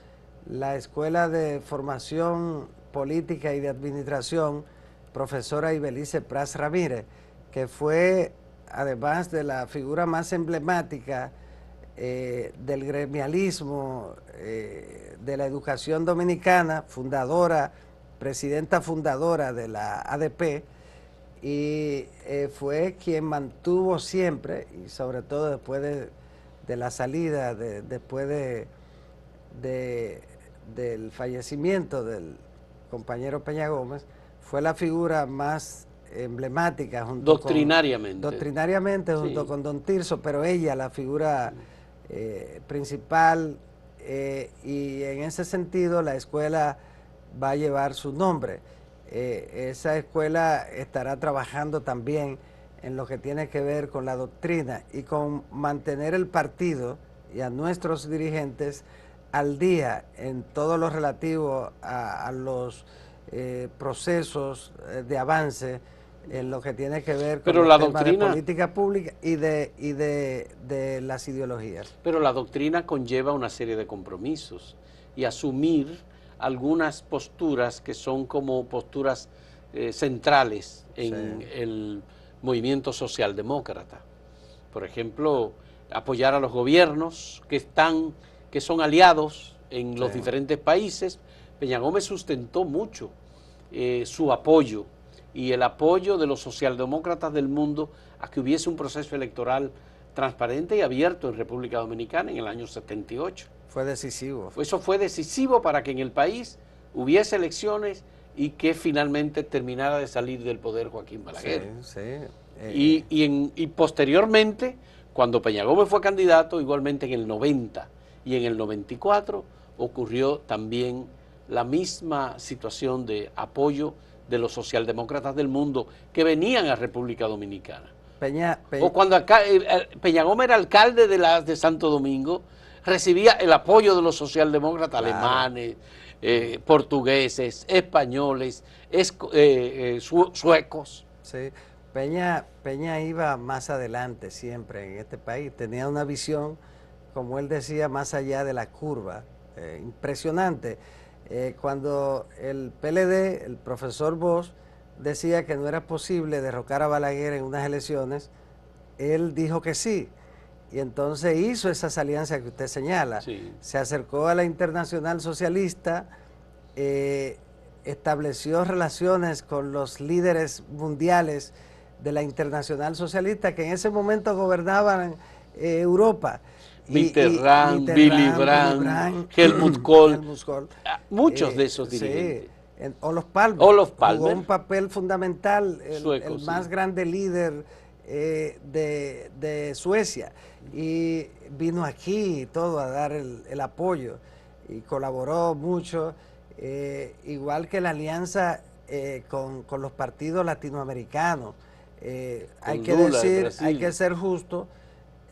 la Escuela de Formación Política y de Administración, profesora Ibelice Pras Ramírez, que fue, además de la figura más emblemática del gremialismo, de la educación dominicana, fundadora, presidenta fundadora de la ADP, y fue quien mantuvo siempre, y sobre todo después de la salida, después del fallecimiento del compañero Peña Gómez, fue la figura más emblemática doctrinariamente junto con don Tirso, pero ella la figura principal, y en ese sentido la escuela va a llevar su nombre. Esa escuela estará trabajando también en lo que tiene que ver con la doctrina y con mantener el partido y a nuestros dirigentes al día en todo lo relativo a los procesos de avance en lo que tiene que ver con los temas de política pública y de las ideologías. Pero la doctrina conlleva una serie de compromisos y asumir algunas posturas que son como posturas centrales en el movimiento socialdemócrata. Por ejemplo, apoyar a los gobiernos que son aliados en los diferentes países. Peña Gómez sustentó mucho su apoyo y el apoyo de los socialdemócratas del mundo a que hubiese un proceso electoral transparente y abierto en República Dominicana en el año 78. Fue decisivo. Eso fue decisivo para que en el país hubiese elecciones y que finalmente terminara de salir del poder Joaquín Balaguer. Y posteriormente, cuando Peña Gómez fue candidato, igualmente en el 90 y en el 94, ocurrió también la misma situación de apoyo de los socialdemócratas del mundo que venían a República Dominicana. O cuando Peña Gómez era alcalde de Santo Domingo, recibía el apoyo de los socialdemócratas alemanes, portugueses, españoles, suecos. Sí, Peña iba más adelante siempre en este país, tenía una visión, como él decía, más allá de la curva, impresionante. Cuando el PLD, el profesor Bosch, decía que no era posible derrocar a Balaguer en unas elecciones, él dijo que sí. Y entonces hizo esas alianzas que usted señala. Se acercó a la Internacional Socialista, estableció relaciones con los líderes mundiales de la Internacional Socialista que en ese momento gobernaban Europa. Mitterrand, Willy Brandt, Helmut Kohl, muchos de esos dirigentes. Olof Palme jugó un papel fundamental, el más grande líder de Suecia, y vino aquí y todo a dar el apoyo y colaboró mucho, igual que la alianza con los partidos latinoamericanos. Hay que decir, hay que ser justo,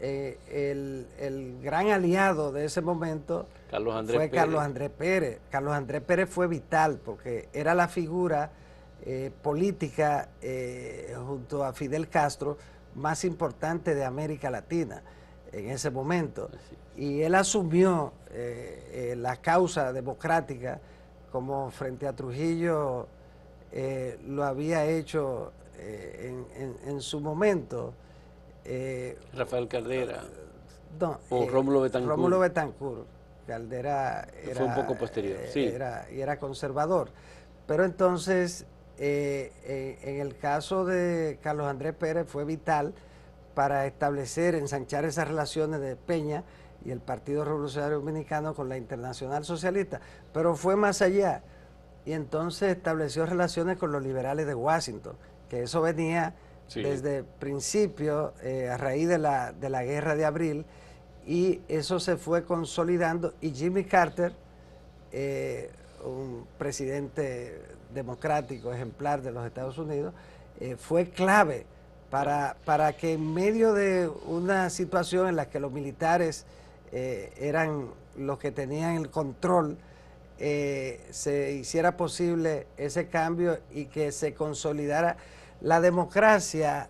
el gran aliado de ese momento fue Carlos Andrés Pérez. Carlos Andrés Pérez fue vital porque era la figura política junto a Fidel Castro más importante de América Latina en ese momento, y él asumió la causa democrática como frente a Trujillo lo había hecho en su momento Rafael Caldera o Rómulo Betancourt. Rómulo Betancourt. Caldera fue un poco posterior, era conservador, pero entonces en el caso de Carlos Andrés Pérez fue vital para establecer, ensanchar esas relaciones de Peña y el Partido Revolucionario Dominicano con la Internacional Socialista, pero fue más allá, y entonces estableció relaciones con los liberales de Washington, que eso venía desde el principio, a raíz de la guerra de abril, y eso se fue consolidando, y Jimmy Carter, un presidente democrático ejemplar de los Estados Unidos, fue clave para que en medio de una situación en la que los militares eran los que tenían el control, se hiciera posible ese cambio y que se consolidara la democracia.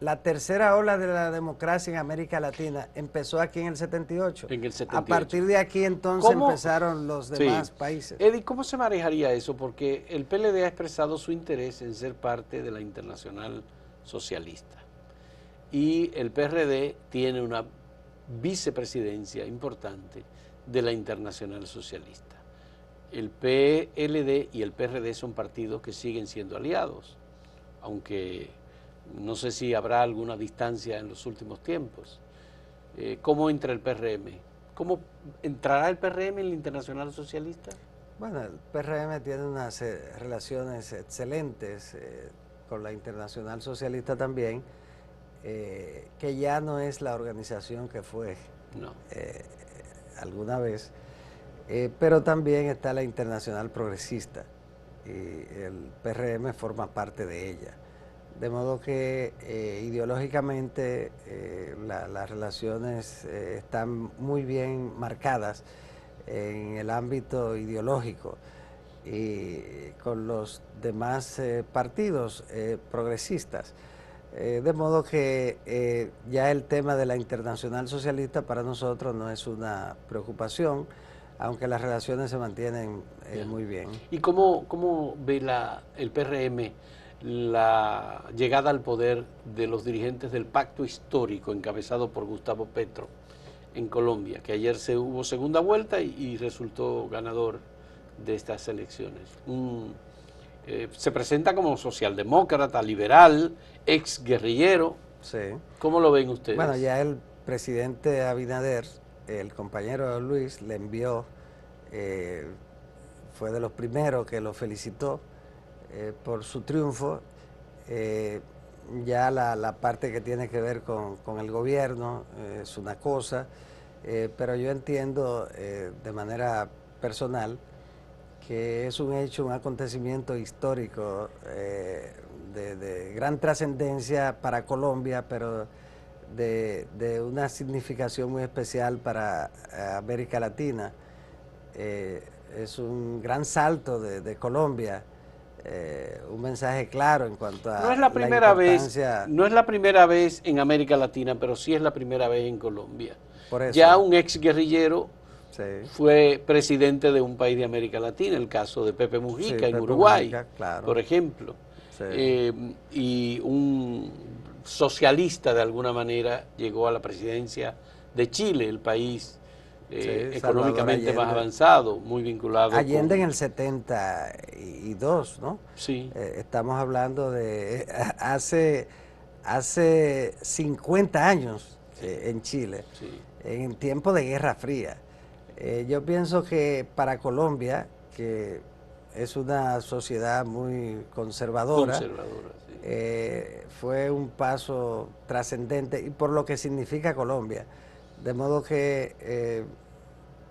La tercera ola de la democracia en América Latina empezó aquí en el 78. En el 78. A partir de aquí entonces empezaron los demás países. Eddie, ¿cómo se manejaría eso? Porque el PLD ha expresado su interés en ser parte de la Internacional Socialista. Y el PRD tiene una vicepresidencia importante de la Internacional Socialista. El PLD y el PRD son partidos que siguen siendo aliados, aunque no sé si habrá alguna distancia en los últimos tiempos. ¿Cómo entra el PRM? ¿Cómo entrará el PRM en la Internacional Socialista? Bueno, el PRM tiene unas relaciones excelentes con la Internacional Socialista también, que ya no es la organización que fue alguna vez, pero también está la Internacional Progresista, y el PRM forma parte de ella. De modo que ideológicamente las relaciones están muy bien marcadas en el ámbito ideológico, y con los demás partidos progresistas. De modo que ya el tema de la Internacional Socialista para nosotros no es una preocupación, aunque las relaciones se mantienen muy bien. ¿Y cómo ve el PRM la llegada al poder de los dirigentes del pacto histórico encabezado por Gustavo Petro en Colombia, que ayer hubo segunda vuelta y resultó ganador de estas elecciones? Se presenta como socialdemócrata, liberal, ex guerrillero. Sí. ¿Cómo lo ven ustedes? Bueno, ya el presidente Abinader, el compañero Luis, le envió, fue de los primeros que lo felicitó por su triunfo. Ya la parte que tiene que ver con el gobierno es una cosa, pero yo entiendo de manera personal que es un hecho, un acontecimiento histórico de gran trascendencia para Colombia, pero de una significación muy especial para América Latina. Es un gran salto de Colombia. Un mensaje claro en cuanto a no es la primera vez en América Latina, pero sí es la primera vez en Colombia. Por eso. Ya un ex guerrillero fue presidente de un país de América Latina, el caso de Pepe Mujica en Uruguay, claro, por ejemplo. Y un socialista de alguna manera llegó a la presidencia de Chile, el país económicamente más avanzado, muy vinculado. Allende en el 72, ¿no? Sí. Estamos hablando de hace 50 años en Chile, en tiempo de Guerra Fría. Yo pienso que para Colombia, que es una sociedad muy conservadora, fue un paso trascendente, y por lo que significa Colombia. De modo que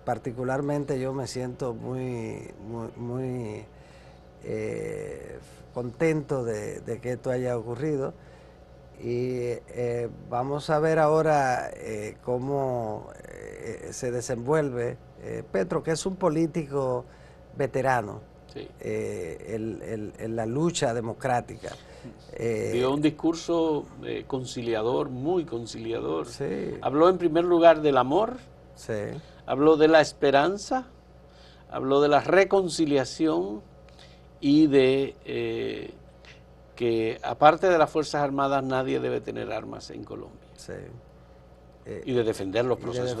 particularmente yo me siento muy contento de que esto haya ocurrido, y vamos a ver ahora cómo se desenvuelve Petro, que es un político veterano en la lucha democrática. Dio un discurso conciliador, muy conciliador. Habló en primer lugar del amor, habló de la esperanza, habló de la reconciliación y de que aparte de las Fuerzas Armadas nadie debe tener armas en Colombia. Y de defender los procesos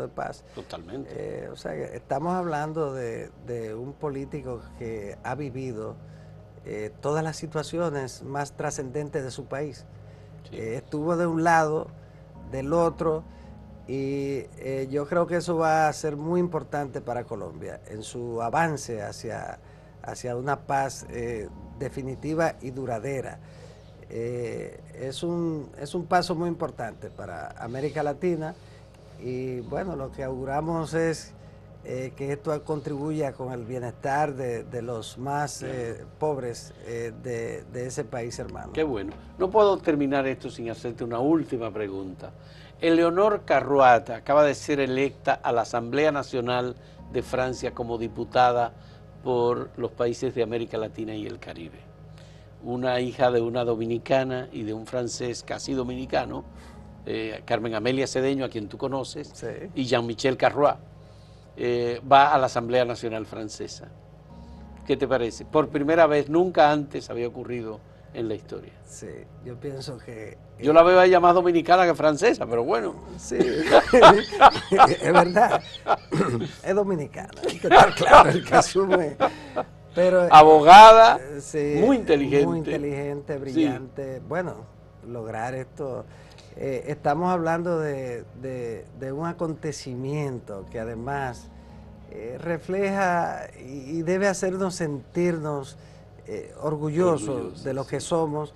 de paz. Totalmente. O sea, estamos hablando de un político que ha vivido todas las situaciones más trascendentes de su país. Estuvo de un lado, del otro, y yo creo que eso va a ser muy importante para Colombia en su avance hacia una paz definitiva y duradera. Es un paso muy importante para América Latina y bueno, lo que auguramos es que esto contribuya con el bienestar de los más pobres de ese país hermano. Qué bueno. No puedo terminar esto sin hacerte una última pregunta. Eleonor Carruat acaba de ser electa a la Asamblea Nacional de Francia como diputada por los países de América Latina y el Caribe. Una hija de una dominicana y de un francés casi dominicano, Carmen Amelia Cedeño, a quien tú conoces, sí, y Jean-Michel Carruat, va a la Asamblea Nacional Francesa. ¿Qué te parece? Por primera vez, nunca antes había ocurrido en la historia. Sí, yo pienso que... Yo la veo a ella más dominicana que francesa, pero bueno. Sí, es verdad, es dominicana, hay que estar claro, el que asume. Pero, abogada, sí, muy inteligente. Muy inteligente, brillante. Sí. Bueno, lograr esto. Estamos hablando de un acontecimiento que además refleja y debe hacernos sentirnos orgullosos de lo que somos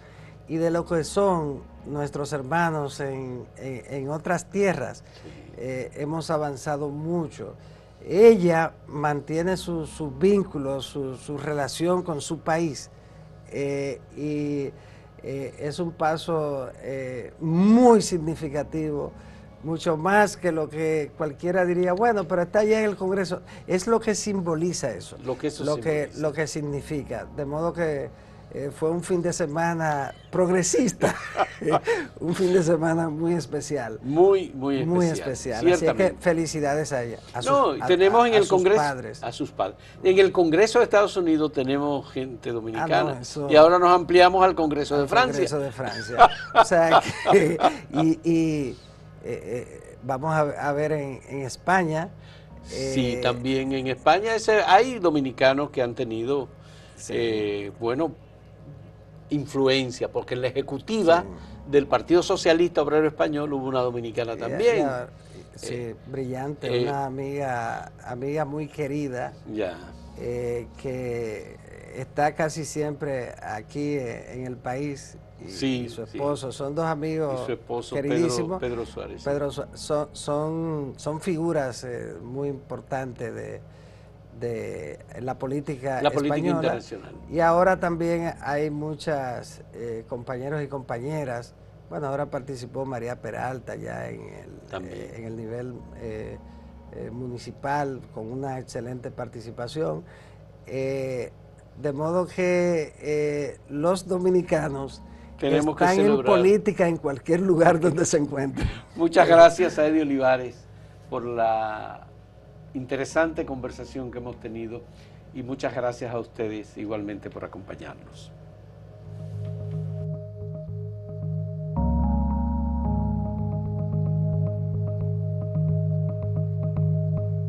y de lo que son nuestros hermanos en otras tierras. Sí. Hemos avanzado mucho. Ella mantiene sus vínculos, su relación con su país y es un paso muy significativo, mucho más que lo que cualquiera diría, bueno, pero está allá en el Congreso. Es lo que simboliza eso, lo que significa, de modo que fue un fin de semana progresista, un fin de semana muy especial. Muy especial. Así que felicidades a ella. Tenemos en el Congreso padres. A sus padres. En el Congreso de Estados Unidos tenemos gente dominicana y ahora nos ampliamos al Congreso de Francia. Congreso de Francia. O sea que, vamos a ver en España. Sí, también en España hay dominicanos que han tenido, sí, influencia, porque en la ejecutiva del Partido Socialista Obrero Español hubo una dominicana también. Sí, brillante, una amiga muy querida, que está casi siempre aquí en el país. Y su esposo, son dos amigos y su esposo, queridísimos. Pedro Suárez. Son figuras muy importantes de la política española, internacional. Y ahora también hay muchas compañeros y compañeras. Bueno, ahora participó María Peralta ya en el nivel municipal con una excelente participación. De modo que los dominicanos están en política en cualquier lugar donde se encuentren. Muchas gracias a Eddie Olivares por la interesante conversación que hemos tenido y muchas gracias a ustedes igualmente por acompañarnos.